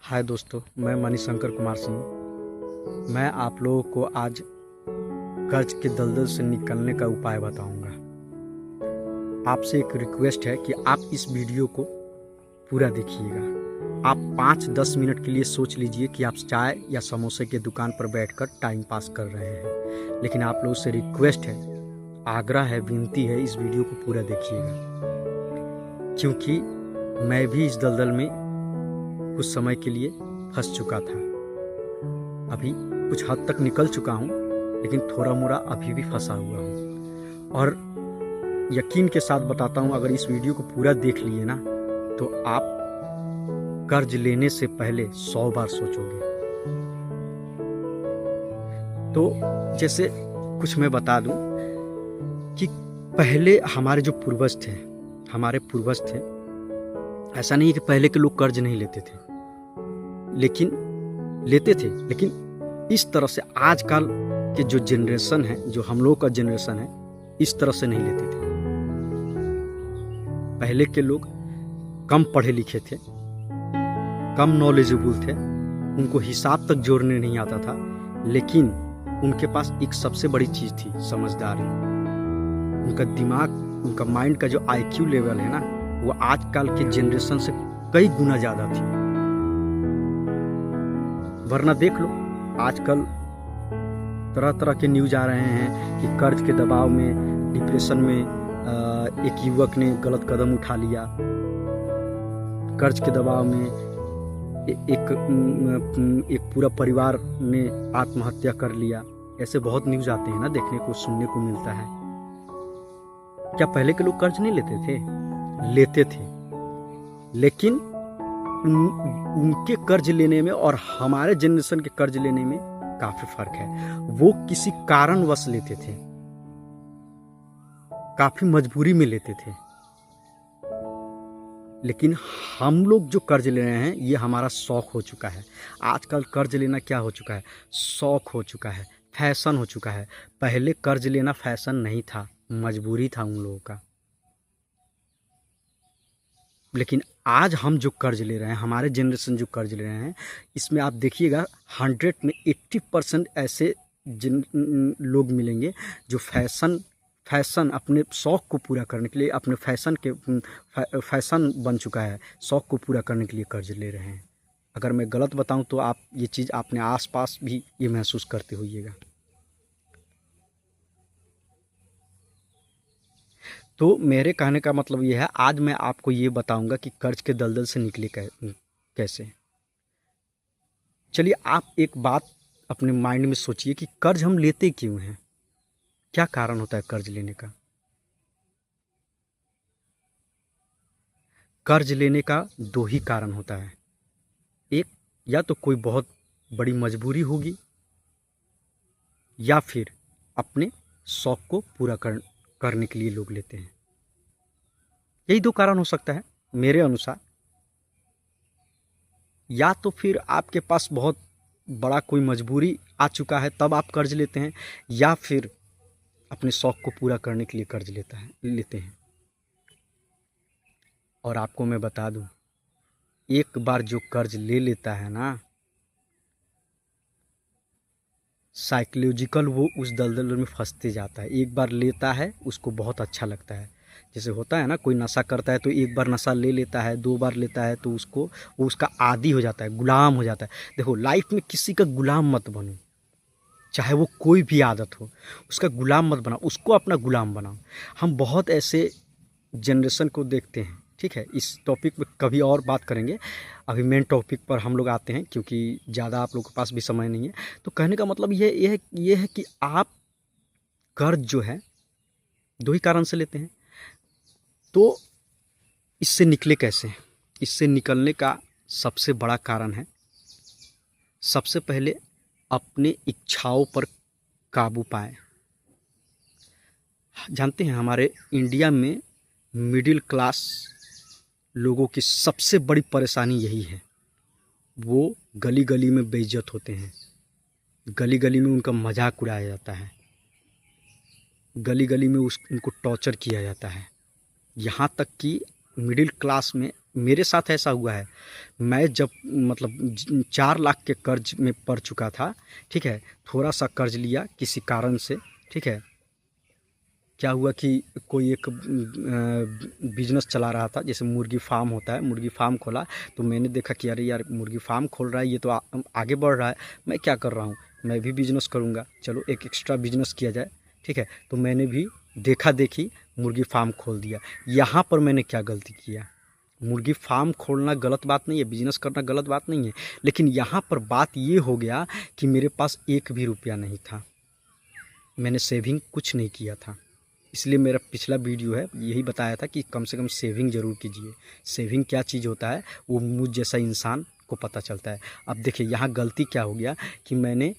हाय दोस्तों, मैं मणिशंकर कुमार सिंह। मैं आप लोगों को आज कर्ज के दलदल से निकलने का उपाय बताऊंगा। आपसे एक रिक्वेस्ट है कि आप इस वीडियो को पूरा देखिएगा। आप 5-10 मिनट के लिए सोच लीजिए कि आप चाय या समोसे के दुकान पर बैठकर टाइम पास कर रहे हैं, लेकिन आप लोगों से रिक्वेस्ट है, आग्रह है, विनती है, इस वीडियो को पूरा देखिएगा, क्योंकि मैं भी इस दलदल में कुछ समय के लिए फंस चुका था। अभी कुछ हद तक निकल चुका हूँ, लेकिन थोड़ा मोड़ा अभी भी फंसा हुआ हूँ। और यकीन के साथ बताता हूँ, अगर इस वीडियो को पूरा देख लिए ना, तो आप कर्ज लेने से पहले 100 बार सोचोगे। तो जैसे कुछ मैं बता दूं कि पहले हमारे जो पूर्वज थे, ऐसा नहीं कि पहले के लोग कर्ज नहीं लेते थे, लेकिन इस तरह से आजकल के जो जनरेशन है, जो हम लोग का जनरेशन है, इस तरह से नहीं लेते थे। पहले के लोग कम पढ़े लिखे थे, कम नॉलेजेबल थे, उनको हिसाब तक जोड़ने नहीं आता था, लेकिन उनके पास एक सबसे बड़ी चीज थी, समझदारी। उनका दिमाग, उनका माइंड का जो IQ लेवल है ना, वो आजकल के जनरेशन से कई गुना ज्यादा थी। वरना देख लो, आजकल तरह तरह के न्यूज आ रहे हैं कि कर्ज के दबाव में, डिप्रेशन में एक युवक ने गलत कदम उठा लिया, कर्ज के दबाव में एक पूरा परिवार ने आत्महत्या कर लिया। ऐसे बहुत न्यूज आते हैं ना, देखने को, सुनने को मिलता है। क्या पहले के लोग कर्ज नहीं लेते थे? लेते थे, लेकिन उनके कर्ज लेने में और हमारे जनरेशन के कर्ज लेने में काफी फर्क है। वो किसी कारणवश लेते थे, काफी मजबूरी में लेते थे, लेकिन हम लोग जो कर्ज ले रहे हैं, ये हमारा शौक हो चुका है। आजकल कर्ज लेना क्या हो चुका है? शौक हो चुका है, फैशन हो चुका है। पहले कर्ज लेना फैशन नहीं था, मजबूरी था उन लोगों का। लेकिन आज हम जो कर्ज ले रहे हैं, हमारे जनरेशन जो कर्ज ले रहे हैं, इसमें आप देखिएगा 100 में 80% ऐसे लोग मिलेंगे जो फैशन अपने शौक को पूरा करने के लिए, अपने फैशन बन चुका है, शौक को पूरा करने के लिए कर्ज ले रहे हैं। अगर मैं गलत बताऊं तो आप ये चीज़ अपने आसपास भी ये महसूस करते होइएगा। तो मेरे कहने का मतलब ये है, आज मैं आपको ये बताऊंगा कि कर्ज के दलदल से निकले कैसे। चलिए, आप एक बात अपने माइंड में सोचिए कि कर्ज हम लेते क्यों हैं? क्या कारण होता है कर्ज लेने का? कर्ज लेने का 2 ही कारण होता है। एक, या तो कोई बहुत बड़ी मजबूरी होगी, या फिर अपने शौक को पूरा करने के लिए लोग लेते हैं। यही 2 कारण हो सकता है मेरे अनुसार। या तो फिर आपके पास बहुत बड़ा कोई मजबूरी आ चुका है, तब आप कर्ज लेते हैं, या फिर अपने शौक को पूरा करने के लिए कर्ज लेते हैं। और आपको मैं बता दूं, एक बार जो कर्ज ले लेता है ना, साइकोलॉजिकल वो उस दलदल में फंसते जाता है। एक बार लेता है, उसको बहुत अच्छा लगता है। जैसे होता है ना, कोई नशा करता है तो एक बार नशा ले लेता है, 2 बार लेता है तो वो उसका आदी हो जाता है, गुलाम हो जाता है। देखो, लाइफ में किसी का गुलाम मत बनो, चाहे वो कोई भी आदत हो, उसका गुलाम मत बनाओ, उसको अपना गुलाम बनाओ। हम बहुत ऐसे जनरेशन को देखते हैं, ठीक है। इस टॉपिक पे कभी और बात करेंगे, अभी मेन टॉपिक पर हम लोग आते हैं, क्योंकि ज़्यादा आप लोगों के पास भी समय नहीं है। तो कहने का मतलब ये है कि आप कर्ज जो है 2 ही कारण से लेते हैं। तो इससे निकले कैसे? इससे निकलने का सबसे बड़ा कारण है, सबसे पहले अपने इच्छाओं पर काबू पाएं। जानते हैं, हमारे इंडिया में मिडिल क्लास लोगों की सबसे बड़ी परेशानी यही है। वो गली गली में बेइज्जत होते हैं, गली गली में उनका मजाक उड़ाया जाता है, गली गली में उनको टॉर्चर किया जाता है। यहाँ तक कि मिडिल क्लास में मेरे साथ ऐसा हुआ है। मैं जब मतलब 4 लाख के कर्ज में पड़ चुका था, ठीक है, थोड़ा सा कर्ज लिया किसी कारण से, ठीक है। क्या हुआ कि कोई एक बिजनेस चला रहा था, जैसे मुर्गी फार्म होता है, मुर्गी फार्म खोला। तो मैंने देखा कि अरे यार, मुर्गी फार्म खोल रहा है, ये तो आगे बढ़ रहा है, मैं क्या कर रहा हूँ, मैं भी बिजनेस करूँगा, चलो एक एक्स्ट्रा बिजनेस किया जाए, ठीक है। तो मैंने भी देखा देखी मुर्गी फार्म खोल दिया। यहाँ पर मैंने क्या गलती किया? मुर्गी फार्म खोलना गलत बात नहीं है, बिजनेस करना गलत बात नहीं है, लेकिन यहाँ पर बात ये हो गया कि मेरे पास एक भी रुपया नहीं था, मैंने सेविंग कुछ नहीं किया था। इसलिए मेरा पिछला वीडियो है यही बताया था कि कम से कम सेविंग ज़रूर कीजिए। सेविंग क्या चीज़ होता है वो मुझ जैसा इंसान को पता चलता है। अब देखिए यहाँ गलती क्या हो गया कि मैंने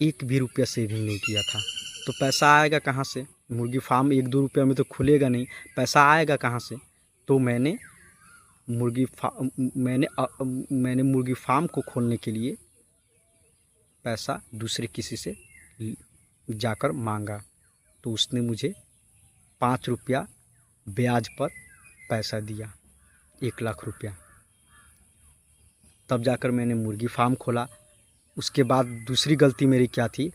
एक भी रुपया सेविंग नहीं किया था, तो पैसा आएगा कहाँ से? मुर्गी फार्म 1-2 रुपया में तो खुलेगा नहीं, पैसा आएगा कहाँ से? तो मैंने मैंने मुर्गी फार्म को खोलने के लिए पैसा दूसरे किसी से जाकर मांगा, तो उसने मुझे 5 रुपया ब्याज पर पैसा दिया, 1 लाख रुपया। तब जाकर मैंने मुर्गी फार्म खोला। उसके बाद दूसरी गलती मेरी क्या थी,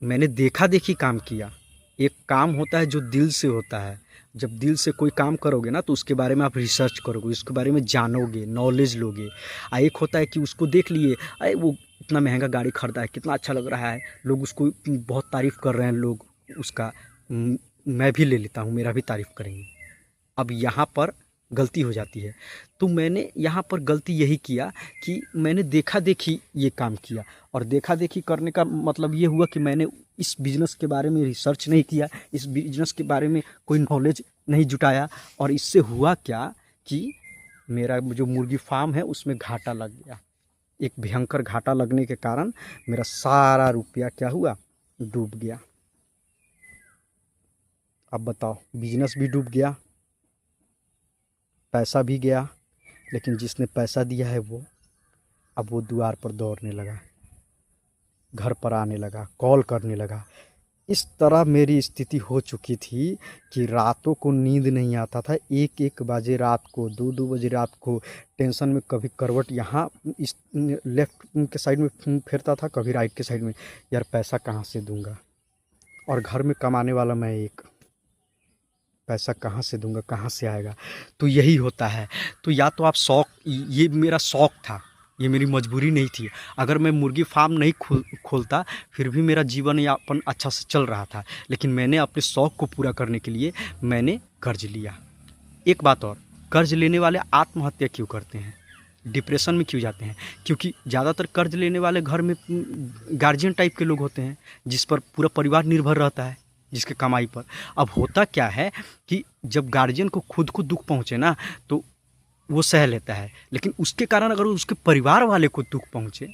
मैंने देखा देखी काम किया। एक काम होता है जो दिल से होता है, जब दिल से कोई काम करोगे ना तो उसके बारे में आप रिसर्च करोगे, उसके बारे में जानोगे, नॉलेज लोगे। एक होता है कि उसको देख लिए, अरे वो इतना महंगा गाड़ी खरीदा है, कितना अच्छा लग रहा है, लोग उसको बहुत तारीफ़ कर रहे हैं, लोग उसका मैं भी ले लेता हूँ, मेरा भी तारीफ़ करेंगे। अब यहाँ पर गलती हो जाती है। तो मैंने यहाँ पर गलती यही किया कि मैंने देखा देखी ये काम किया, और देखा देखी करने का मतलब ये हुआ कि मैंने इस बिज़नेस के बारे में रिसर्च नहीं किया, इस बिज़नेस के बारे में कोई नॉलेज नहीं जुटाया, और इससे हुआ क्या कि मेरा जो मुर्गी फार्म है उसमें घाटा लग गया। एक भयंकर घाटा लगने के कारण मेरा सारा रुपया क्या हुआ, डूब गया। अब बताओ, बिजनेस भी डूब गया, पैसा भी गया, लेकिन जिसने पैसा दिया है अब वो द्वार पर दौड़ने लगा, घर पर आने लगा, कॉल करने लगा। इस तरह मेरी स्थिति हो चुकी थी कि रातों को नींद नहीं आता था। 1-1 बजे रात को, 2-2 बजे रात को टेंशन में, कभी करवट यहाँ इस लेफ़्ट के साइड में फेरता था, कभी राइट के साइड में, यार पैसा कहाँ से दूंगा, और घर में कमाने वाला मैं एक, पैसा कहाँ से दूंगा, कहाँ से आएगा? तो यही होता है। तो या तो आप शौक, ये मेरा शौक था, ये मेरी मजबूरी नहीं थी। अगर मैं मुर्गी फार्म नहीं खोलता फिर भी मेरा जीवन यापन अच्छा से चल रहा था, लेकिन मैंने अपने शौक को पूरा करने के लिए मैंने कर्ज लिया। एक बात और, कर्ज लेने वाले आत्महत्या क्यों करते हैं, डिप्रेशन में क्यों जाते हैं? क्योंकि ज़्यादातर कर्ज लेने वाले घर में गार्जियन टाइप के लोग होते हैं, जिस पर पूरा परिवार निर्भर रहता है, जिसके कमाई पर। अब होता क्या है कि जब गार्जियन को खुद को दुख पहुँचे ना तो वो सह लेता है, लेकिन उसके कारण अगर उसके परिवार वाले को दुख पहुँचे,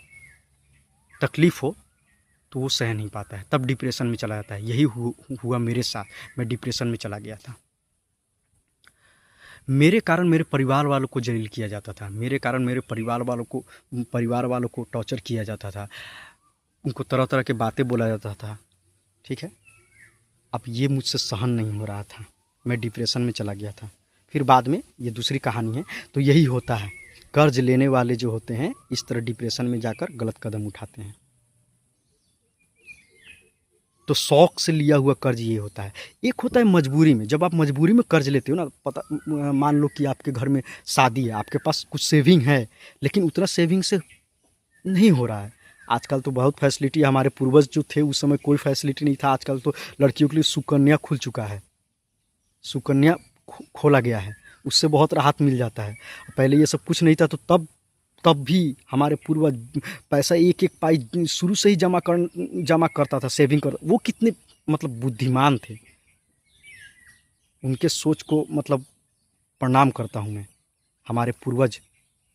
तकलीफ़ हो, तो वो सह नहीं पाता है, तब डिप्रेशन में चला जाता है। यही हुआ मेरे साथ, मैं डिप्रेशन में चला गया था। मेरे कारण मेरे परिवार वालों को जलील किया जाता था, मेरे कारण मेरे परिवार वालों को टॉर्चर किया जाता था, उनको तरह तरह की बातें बोला जाता था, ठीक है। अब ये मुझसे सहन नहीं हो रहा था, मैं डिप्रेशन में चला गया था। फिर बाद में, ये दूसरी कहानी है। तो यही होता है, कर्ज लेने वाले जो होते हैं इस तरह डिप्रेशन में जाकर गलत कदम उठाते हैं। तो शौक से लिया हुआ कर्ज ये होता है। एक होता है मजबूरी में, जब आप मजबूरी में कर्ज लेते हो ना, पता मान लो कि आपके घर में शादी है, आपके पास कुछ सेविंग है, लेकिन उतना सेविंग से नहीं हो रहा है। आजकल तो बहुत फैसिलिटी, हमारे पूर्वज जो थे उस समय कोई फैसिलिटी नहीं था। आजकल तो लड़कियों के लिए सुकन्या खुल चुका है, सुकन्या खोला गया है, उससे बहुत राहत मिल जाता है। पहले ये सब कुछ नहीं था, तो तब भी हमारे पूर्वज पैसा एक एक पाई शुरू से ही जमा करता था, सेविंग कर। वो कितने मतलब बुद्धिमान थे, उनके सोच को मतलब प्रणाम करता हूँ मैं। हमारे पूर्वज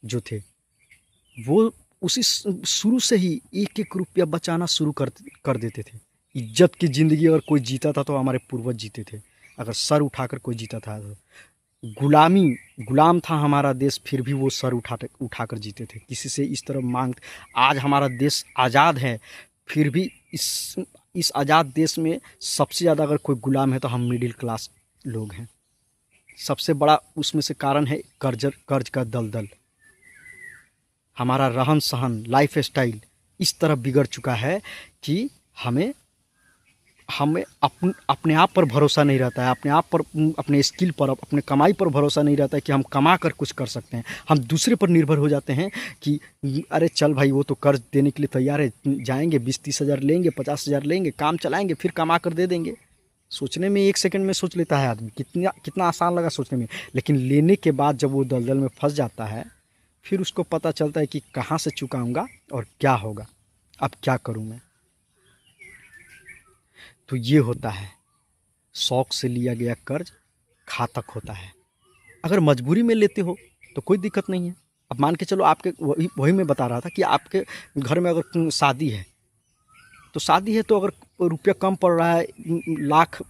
जो थे वो उसी शुरू से ही एक एक रुपया बचाना शुरू कर देते थे। इज्जत की ज़िंदगी अगर कोई जीता था तो हमारे पूर्वज जीते थे। अगर सर उठाकर कोई जीता था तो गुलाम था हमारा देश, फिर भी वो सर उठाकर जीते थे, किसी से इस तरह मांग। आज हमारा देश आज़ाद है, फिर भी इस आज़ाद देश में सबसे ज़्यादा अगर कोई गुलाम है तो हम मिडिल क्लास लोग हैं। सबसे बड़ा उसमें से कारण है कर्ज का दलदल। हमारा रहन सहन, लाइफ स्टाइल इस तरह बिगड़ चुका है कि हमें हमें अपने आप पर भरोसा नहीं रहता है, अपने आप पर, अपने स्किल पर, अपने कमाई पर भरोसा नहीं रहता है कि हम कमा कर कुछ कर सकते हैं। हम दूसरे पर निर्भर हो जाते हैं कि अरे चल भाई वो तो कर्ज देने के लिए तैयार है, जाएंगे 20-30 हज़ार लेंगे, 50 हज़ार लेंगे, काम चलाएंगे, फिर कमा कर दे देंगे। सोचने में 1 सेकंड में सोच लेता है आदमी, कितना कितना आसान लगा सोचने में, लेकिन लेने के बाद जब वो दलदल में फंस जाता है फिर उसको पता चलता है कि कहाँ से चुकाऊँगा और क्या होगा, अब क्या करूँ मैं। तो ये होता है, शौक़ से लिया गया कर्ज घातक होता है। अगर मजबूरी में लेते हो तो कोई दिक्कत नहीं है। अब मान के चलो आपके वही मैं बता रहा था कि आपके घर में अगर शादी है तो अगर रुपया कम पड़ रहा है, लाख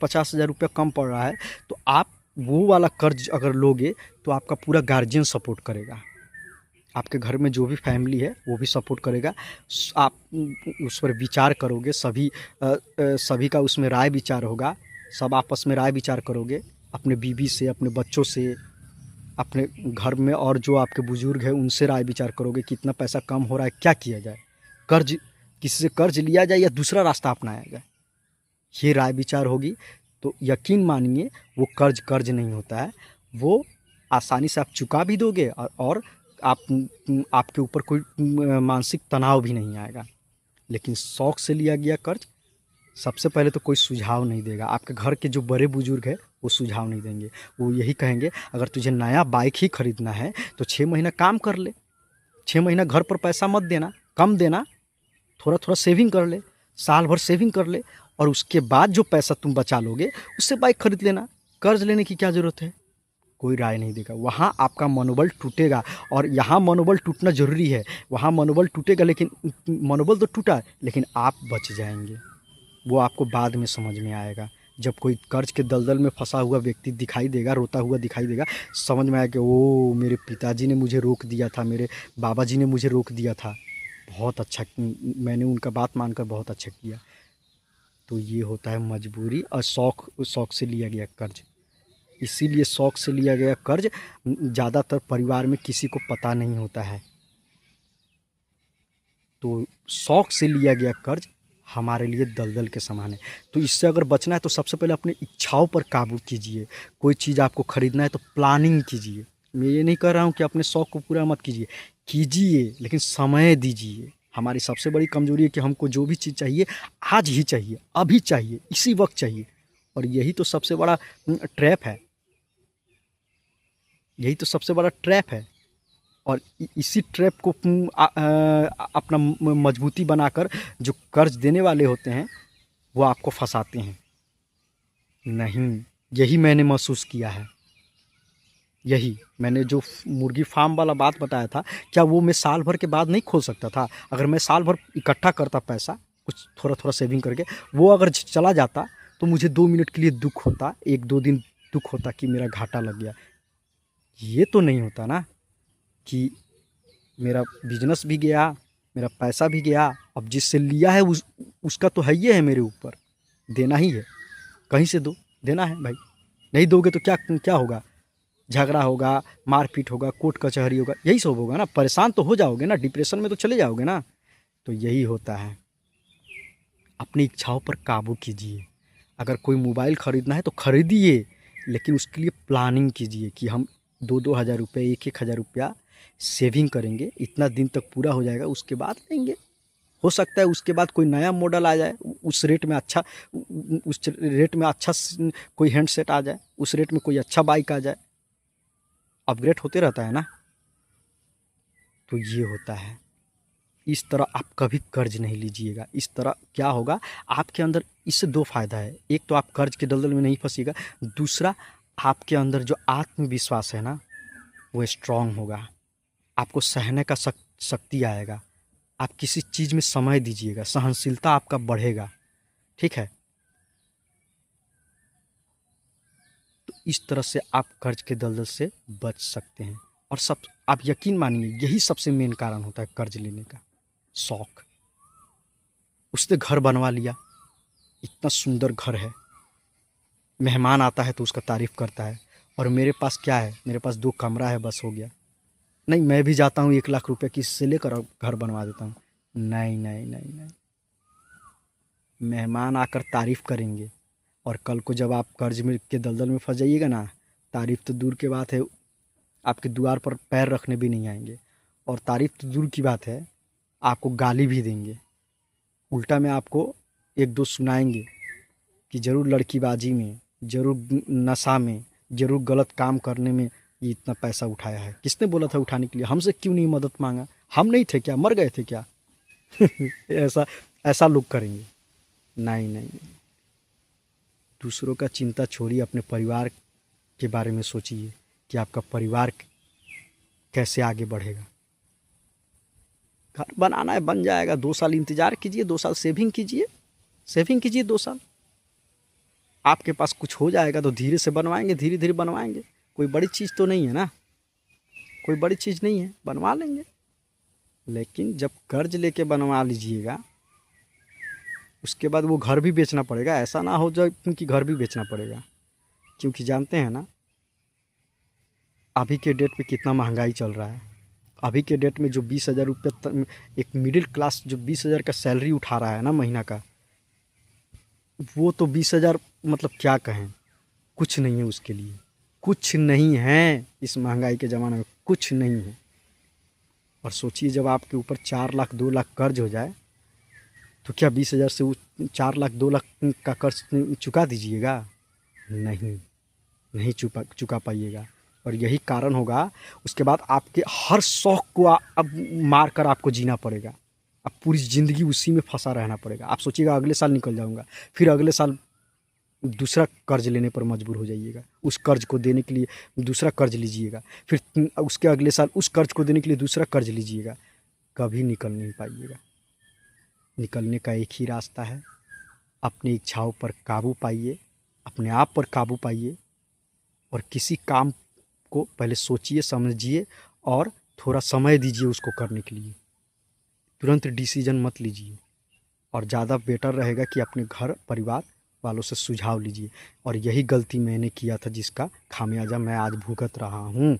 50,000 रुपया कम पड़ रहा है, तो आप वो वाला कर्ज अगर लोगे तो आपका पूरा गार्जियन सपोर्ट करेगा, आपके घर में जो भी फैमिली है वो भी सपोर्ट करेगा। आप उस पर विचार करोगे, सभी का उसमें राय विचार होगा, सब आपस में राय विचार करोगे, अपने बीवी से, अपने बच्चों से, अपने घर में और जो आपके बुजुर्ग हैं उनसे राय विचार करोगे, कितना पैसा कम हो रहा है, क्या किया जाए, कर्ज किसी से कर्ज लिया जाए या दूसरा रास्ता अपनाया जाए, ये राय विचार होगी। तो यकीन मानिए वो कर्ज नहीं होता है, वो आसानी से आप चुका भी दोगे और आपके ऊपर कोई मानसिक तनाव भी नहीं आएगा। लेकिन शौक़ से लिया गया कर्ज सबसे पहले तो कोई सुझाव नहीं देगा, आपके घर के जो बड़े बुजुर्ग हैं वो सुझाव नहीं देंगे, वो यही कहेंगे अगर तुझे नया बाइक ही खरीदना है तो 6 महीना काम कर ले, 6 महीना घर पर पैसा मत देना, कम देना, थोड़ा थोड़ा सेविंग कर ले, साल भर सेविंग कर ले, और उसके बाद जो पैसा तुम बचा लोगे उससे बाइक खरीद लेना, कर्ज लेने की क्या ज़रूरत है। कोई राय नहीं देगा, वहाँ आपका मनोबल टूटेगा। और यहाँ मनोबल टूटना ज़रूरी है, वहाँ मनोबल टूटेगा, लेकिन मनोबल तो टूटा लेकिन आप बच जाएंगे, वो आपको बाद में समझ में आएगा। जब कोई कर्ज के दलदल में फंसा हुआ व्यक्ति दिखाई देगा, रोता हुआ दिखाई देगा, समझ में आएगा कि ओ मेरे पिताजी ने मुझे रोक दिया था, मेरे बाबा जी ने मुझे रोक दिया था, बहुत अच्छा, मैंने उनका बात मानकर बहुत अच्छा किया। तो ये होता है मजबूरी और शौक़ से लिया गया कर्ज। इसीलिए शौक़ से लिया गया कर्ज ज़्यादातर परिवार में किसी को पता नहीं होता है। तो शौक़ से लिया गया कर्ज हमारे लिए दलदल के समान है। तो इससे अगर बचना है तो सबसे पहले अपनी इच्छाओं पर काबू कीजिए। कोई चीज़ आपको ख़रीदना है तो प्लानिंग कीजिए। मैं ये नहीं कह रहा हूँ कि अपने शौक़ को पूरा मत कीजिए, लेकिन समय दीजिए। हमारी सबसे बड़ी कमज़ोरी है कि हमको जो भी चीज़ चाहिए आज ही चाहिए, अभी चाहिए, इसी वक्त चाहिए, और यही तो सबसे बड़ा ट्रैप है, यही तो सबसे बड़ा ट्रैप है। और इसी ट्रैप को अपना मजबूती बनाकर जो कर्ज देने वाले होते हैं वो आपको फंसाते हैं। नहीं, यही मैंने महसूस किया है। यही मैंने जो मुर्गी फार्म वाला बात बताया था, क्या वो मैं साल भर के बाद नहीं खोल सकता था? अगर मैं साल भर इकट्ठा करता पैसा, कुछ थोड़ा थोड़ा सेविंग करके, वो अगर चला जाता तो मुझे 2 मिनट के लिए दुख होता, 1-2 दिन दुख होता कि मेरा घाटा लग गया। ये तो नहीं होता ना कि मेरा बिजनेस भी गया, मेरा पैसा भी गया, अब जिससे लिया है उसका तो है ही है, मेरे ऊपर देना ही है, कहीं से दो, देना है भाई। नहीं दोगे तो क्या क्या होगा? झगड़ा होगा, मारपीट होगा, कोर्ट कचहरी होगा, यही सब होगा ना। परेशान तो हो जाओगे ना, डिप्रेशन में तो चले जाओगे ना। तो यही होता है, अपनी इच्छाओं पर काबू कीजिए। अगर कोई मोबाइल ख़रीदना है तो ख़रीदिए, लेकिन उसके लिए प्लानिंग कीजिए कि हम 2-2 हज़ार रुपये, 1-1 हज़ार रुपया सेविंग करेंगे, इतना दिन तक पूरा हो जाएगा, उसके बाद लेंगे। हो सकता है उसके बाद कोई नया मॉडल आ जाए, उस रेट में अच्छा, उस रेट में अच्छा कोई हैंडसेट आ जाए, उस रेट में कोई अच्छा बाइक आ जाए, अपग्रेड होते रहता है ना। तो ये होता है, इस तरह आप कभी कर्ज नहीं लीजिएगा। इस तरह क्या होगा, आपके अंदर इससे 2 फ़ायदा है। एक तो आप कर्ज के दलदल में नहीं फंसिएगा, दूसरा आपके अंदर जो आत्मविश्वास है ना वो स्ट्रॉन्ग होगा, आपको सहने का शक्ति आएगा, आप किसी चीज़ में समय दीजिएगा, सहनशीलता आपका बढ़ेगा, ठीक है। तो इस तरह से आप कर्ज के दलदल से बच सकते हैं। और आप यकीन मानिए यही सबसे मेन कारण होता है कर्ज लेने का, शौक़। उसने घर बनवा लिया, इतना सुंदर घर है, मेहमान आता है तो उसका तारीफ़ करता है, और मेरे पास क्या है, मेरे पास 2 कमरा है, बस हो गया। नहीं, मैं भी जाता हूँ 1 लाख रुपये किस्त से लेकर और घर बनवा देता हूँ। नहीं नहीं नहीं नहीं, मेहमान आकर तारीफ़ करेंगे और कल को जब आप कर्ज में के दलदल में फंस जाइएगा ना, तारीफ़ तो दूर की बात है, आपके द्वार पर पैर रखने भी नहीं आएंगे। और तारीफ़ तो दूर की बात है, आपको गाली भी देंगे। उल्टा में आपको 1-2 सुनाएंगे कि ज़रूर लड़कीबाजी में, ज़रूर नशा में, ज़रूर गलत काम करने में ये इतना पैसा उठाया है। किसने बोला था उठाने के लिए? हमसे क्यों नहीं मदद मांगा? हम नहीं थे क्या? मर गए थे क्या? ऐसा ऐसा लोग करेंगे। नहीं नहीं नहीं, दूसरों का चिंता छोड़िए, अपने परिवार के बारे में सोचिए कि आपका परिवार कैसे आगे बढ़ेगा। घर बनाना है, बन जाएगा। 2 साल इंतज़ार कीजिए, 2 साल सेविंग कीजिए, सेविंग कीजिए 2 साल। आपके पास कुछ हो जाएगा तो धीरे से बनवाएंगे, धीरे धीरे बनवाएंगे। कोई बड़ी चीज़ तो नहीं है ना, कोई बड़ी चीज़ नहीं है, बनवा लेंगे। लेकिन जब कर्ज लेके बनवा लीजिएगा, उसके बाद वो घर भी बेचना पड़ेगा। ऐसा ना हो जाए क्योंकि घर भी बेचना पड़ेगा, क्योंकि जानते हैं ना अभी के डेट में कितना महंगाई चल रहा है। अभी के डेट में जो 20,000 रुपये एक मिडिल क्लास जो 20,000 का सैलरी उठा रहा है ना महीना का, वो तो 20,000 मतलब क्या कहें, कुछ नहीं है उसके लिए, कुछ नहीं है। इस महंगाई के ज़माने में कुछ नहीं है। और सोचिए जब आपके ऊपर 4 लाख 2 लाख कर्ज हो जाए तो क्या 20,000 से वो 4 लाख 2 लाख का कर्ज चुका दीजिएगा? नहीं, नहीं चुका पाइएगा। और यही कारण होगा उसके बाद आपके हर शौक़ को अब मार कर आपको जीना पड़ेगा। अब पूरी ज़िंदगी उसी में फंसा रहना पड़ेगा। आप सोचिएगा अगले साल निकल जाऊँगा, फिर अगले साल दूसरा कर्ज लेने पर मजबूर हो जाइएगा। उस कर्ज को देने के लिए दूसरा कर्ज लीजिएगा, फिर उसके अगले साल उस कर्ज को देने के लिए दूसरा कर्ज लीजिएगा। कभी निकल नहीं पाइएगा। निकलने का एक ही रास्ता है, अपनी इच्छाओं पर काबू पाइए, अपने आप पर काबू पाइए और किसी काम को पहले सोचिए, समझिए और थोड़ा समय दीजिए उसको करने के लिए। तुरंत डिसीजन मत लीजिए और ज़्यादा बेटर रहेगा कि अपने घर परिवार वालों से सुझाव लीजिए। और यही गलती मैंने किया था जिसका खामियाजा मैं आज भुगत रहा हूँ।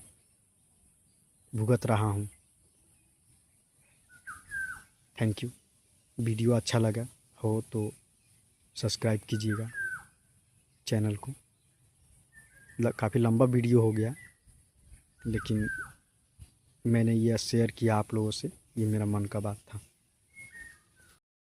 Thank you. वीडियो अच्छा लगा हो तो सब्सक्राइब कीजिएगा चैनल को। काफ़ी लंबा वीडियो हो गया, लेकिन मैंने यह शेयर किया आप लोगों से, ये मेरा मन का बात था।